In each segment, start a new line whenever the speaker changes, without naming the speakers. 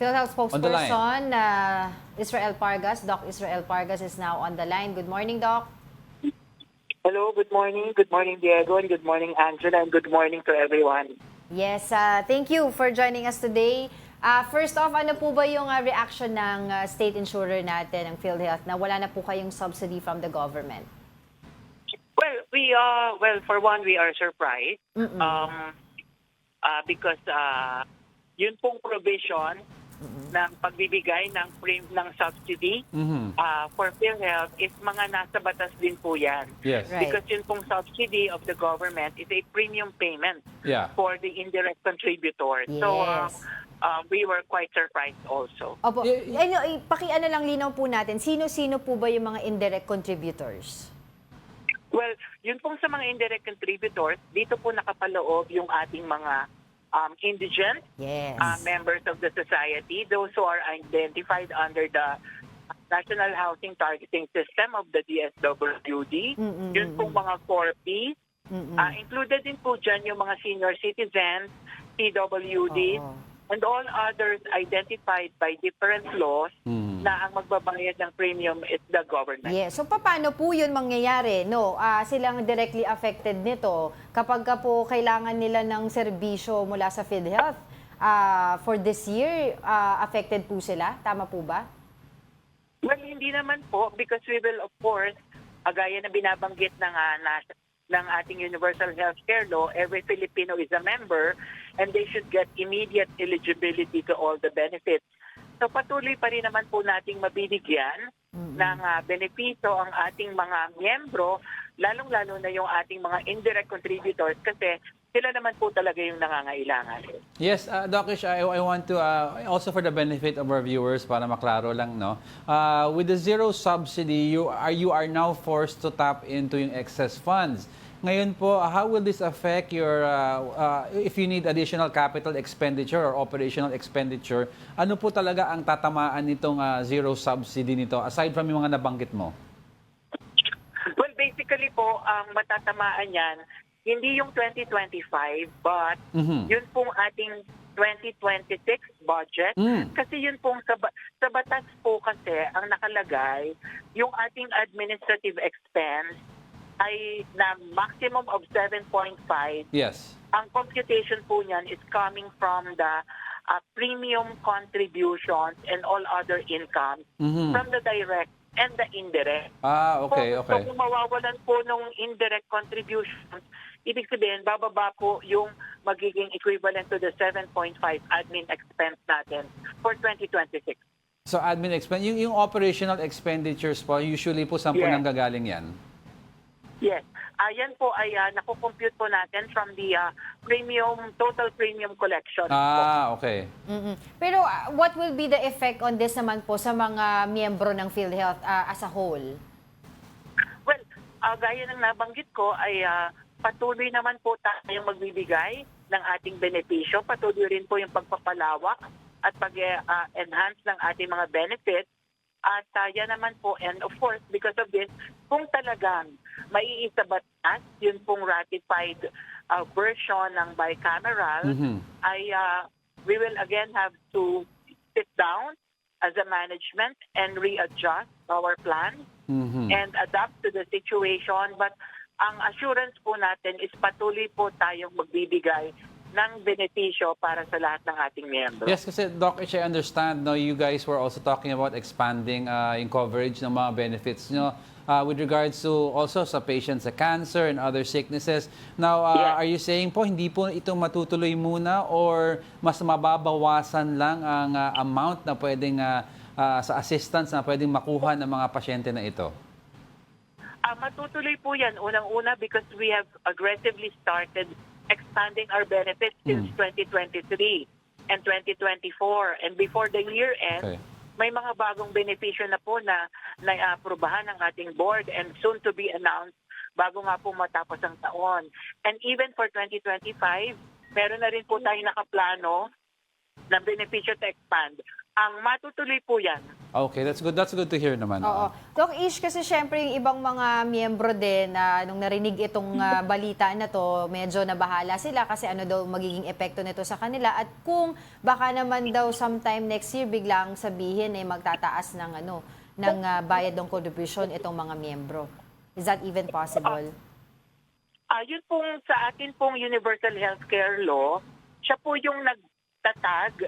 PhilHealth
On the line.
spokesperson, Israel Pargas. Doc Israel Pargas is now on the line. Good morning, Doc.
Hello, good morning. Good morning, Diego, and good morning, Angela, and good morning to everyone.
Yes, thank you for joining us today. First off, ano po ba yung reaction ng state insurer natin, ng PhilHealth, na wala na po kayong subsidy from the government?
Well, for one, we are surprised because yun pong provision ng pagbibigay ng subsidy for PhilHealth is mga nasa batas din po yan.
Yes.
Right.
Because yun pong subsidy of the government is a premium payment
Yeah.
for the indirect contributors. So
Yes.
we were quite surprised also.
Opo. Pakiano lang linaw po natin, sino-sino po ba yung mga indirect contributors?
Well, yun pong sa mga indirect contributors, dito po nakapaloob yung ating mga indigent
Yes.
members of the society, those who are identified under the National Housing Targeting System of the DSWD. Yun pong mga 4P. Included din po dyan yung mga senior citizens, PWD, and all others identified by different laws na ang magbabayad ng premium is the government.
Yes. So paano po 'yun mangyayari? No, silang directly affected nito kapag ka po kailangan nila ng serbisyo mula sa PhilHealth. For this year, affected po sila, tama po ba?
Well, hindi naman po because we will of course, gaya na binabanggit ng ating Universal Healthcare Law, every Filipino is a member and they should get immediate eligibility to all the benefits. So patuloy pa rin naman po nating mabibigyan ng benepisyo ang ating mga miyembro, lalong-lalo na yung ating mga indirect contributors kasi sila naman po talaga yung nangangailangan.
Yes, Doc Ish, I want to, also for the benefit of our viewers, para maklaro lang, no? With the zero subsidy, you are now forced to tap into yung excess funds. Ngayon po, how will this affect your, if you need additional capital expenditure or operational expenditure, ano po talaga ang tatamaan nitong zero subsidy nito, aside from yung mga nabanggit mo?
Well, basically po, ang matatamaan yan, hindi yung 2025, but yun pong ating 2026 budget. Kasi yun pong sa batas po kasi ang nakalagay, yung ating administrative expense ay na maximum of 7.5.
Yes.
Ang computation po niyan is coming from the premium contributions and all other incomes from the direct and the indirect.
Okay.
So kung mawawalan po nung indirect contributions, ibig sabihin, bababa po yung magiging equivalent to the 7.5 admin expense natin for 2026.
So admin expense, yung operational expenditures po, usually po saan po
Yes.
nanggagaling yan?
Yes. Yan po ay nakukompute po natin from the total premium collection.
Okay.
Pero what will be the effect on this naman po sa mga miyembro ng PhilHealth as a whole?
Well, gaya ng nabanggit ko ay patuloy naman po tayong magbibigay ng ating benepisyo. Patuloy rin po yung pagpapalawak at pag-enhance ng ating mga benefits. At yan naman po, and of course, because of this, kung talagang maiisa batas, yun pong ratified version ng bicameral, ay we will again have to sit down as a management and readjust our plan and adapt to the situation. But ang assurance po natin is patuloy po tayong magbibigay ng benepisyo para sa lahat ng ating miyembro.
Yes, kasi Doc, I understand, no, you guys were also talking about expanding yung coverage ng mga benefits nyo with regards to also sa patients sa cancer and other sicknesses. Now, are you saying po hindi po ito matutuloy muna or mas mababawasan lang ang amount na pwedeng sa assistance na pwedeng makuha ng mga pasyente na ito?
Matutuloy po yan. Unang-una because we have aggressively started expanding our benefits since 2023 and 2024. And before the year end, may mga bagong benepisyo na po na naiaprubahan ng ating board and soon to be announced bago nga po matapos ang taon. And even for 2025, meron na rin po tayong nakaplano ng benepisyo to expand. Ang matutuloy po yan
Okay, that's good. That's good to hear naman.
Oo. Doc Ish, kasi syempre yung ibang mga miyembro din na nung narinig itong balita na to, medyo nabahala sila kasi ano daw magiging epekto nito sa kanila at kung baka naman daw sometime next year biglang sabihin magtataas ng bayad ng contribution itong mga miyembro. Is that even possible?
Yun pong sa atin pong Universal Healthcare Law, siya po yung nagtatag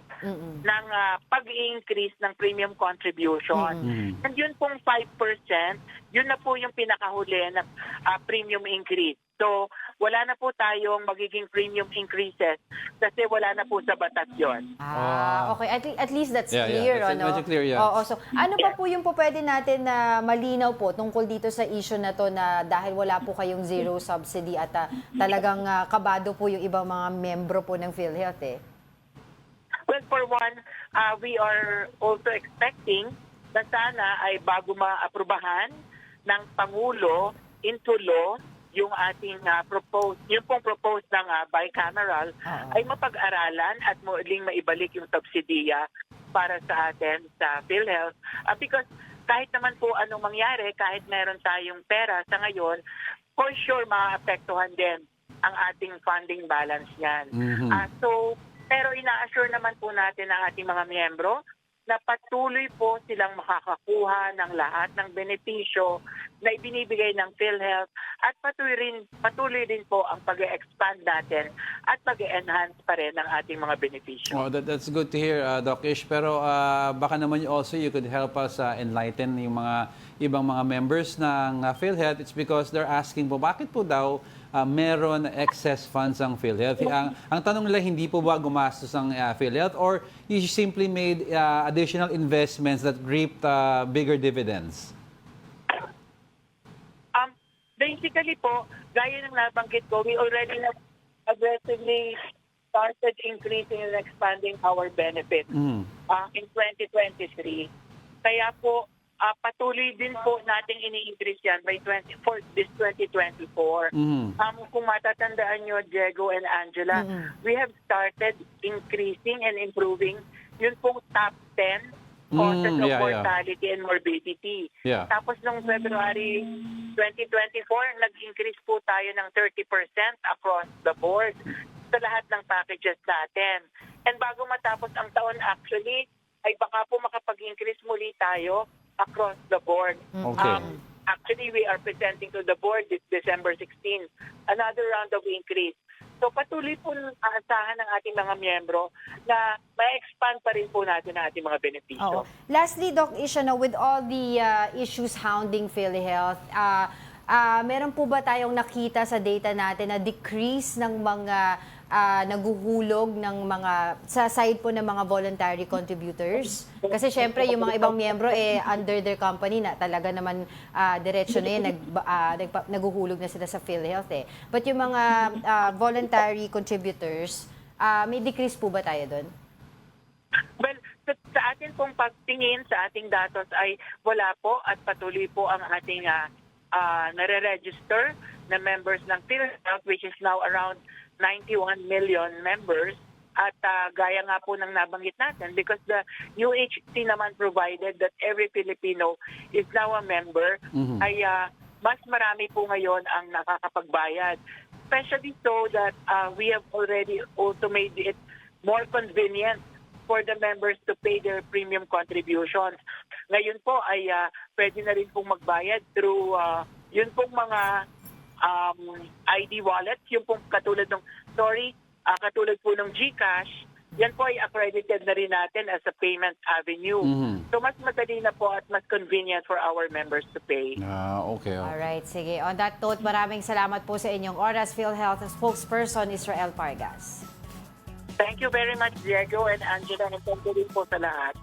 ng pag-increase ng premium contribution. And yun pong 5%, yun na po yung pinakahuli na premium increase. So, wala na po tayong magiging premium increases kasi wala na po sa batas yun.
Okay. At least that's
Yeah,
clear.
that's medyo clear, yeah.
Oo. So, ano pa po yung po pwede natin na malinaw po tungkol dito sa issue na to na dahil wala po kayong zero subsidy at talagang kabado po yung ibang mga membro po ng PhilHealth
Well, for one, we are also expecting na sana ay bago maaprubahan ng Pangulo into law yung ating yung propose ng bicameral ay mapag-aralan at muling maibalik yung subsidiya para sa atin sa PhilHealth. Because kahit naman po anong mangyari, kahit meron tayong pera sa ngayon, for sure maapektuhan din ang ating funding balance niyan. Pero ina-assure naman po natin ang ating mga miyembro na patuloy po silang makakakuha ng lahat ng benepisyo na ibinibigay ng PhilHealth at patuloy rin po ang pag-expand natin at pag-enhance pa rin ng ating mga benepisyo.
Oh, that's good to hear, Doc Ish. Pero baka naman also you could help us enlighten yung mga ibang mga members ng PhilHealth. It's because they're asking po, bakit po daw meron excess funds ang PhilHealth? Ang tanong nila, hindi po ba gumastos ang PhilHealth or you simply made additional investments that reaped bigger dividends?
Basically po, gaya ng nabanggit ko, we already aggressively started increasing and expanding our benefits in 2023. Kaya po, patuloy din po nating ini-increase yan for this 2024. Kung matatandaan nyo, Diego and Angela, we have started increasing and improving yun pong top 10 causes of mortality and morbidity. Tapos noong February 2024, nag-increase po tayo ng 30% across the board sa lahat ng packages natin. And bago matapos ang taon actually, ay baka po makapag-increase muli tayo across the board.
Okay.
Actually, we are presenting to the board this December 16, another round of increase. So patuloy po aasahan ng ating mga miyembro na ma-expand pa rin po natin ang ating mga benepisyo.
Lastly, Doc Ish, with all the issues hounding PhilHealth, meron po ba tayong nakita sa data natin na decrease ng mga naguhulog ng mga sa side po ng mga voluntary contributors? Kasi syempre yung mga ibang miyembro under their company na talaga naman diretso na yun naguhulog na sila sa PhilHealth But yung mga voluntary contributors, may decrease po ba tayo doon?
Well, sa atin pong pagtingin sa ating datos ay wala po at patuloy po ang ating nare-register na members ng PhilHealth, which is now around 91 million members. At gaya nga po ng nabanggit natin, because the UHC naman provided that every Filipino is now a member, ay mas marami po ngayon ang nakakapagbayad. Especially so that we have already also made it more convenient for the members to pay their premium contributions. Ngayon po ay pwede na rin pong magbayad through yun pong mga ID wallets, yung pong katulad katulad po ng GCash, yan po ay accredited na rin natin as a payment avenue. So mas madali na po at mas convenient for our members to pay.
Okay.
Alright, sige. On that note, maraming salamat po sa inyong oras, PhilHealth spokesperson Israel Pargas.
Thank you very much, Diego and Angela, and thank you rin po sa lahat.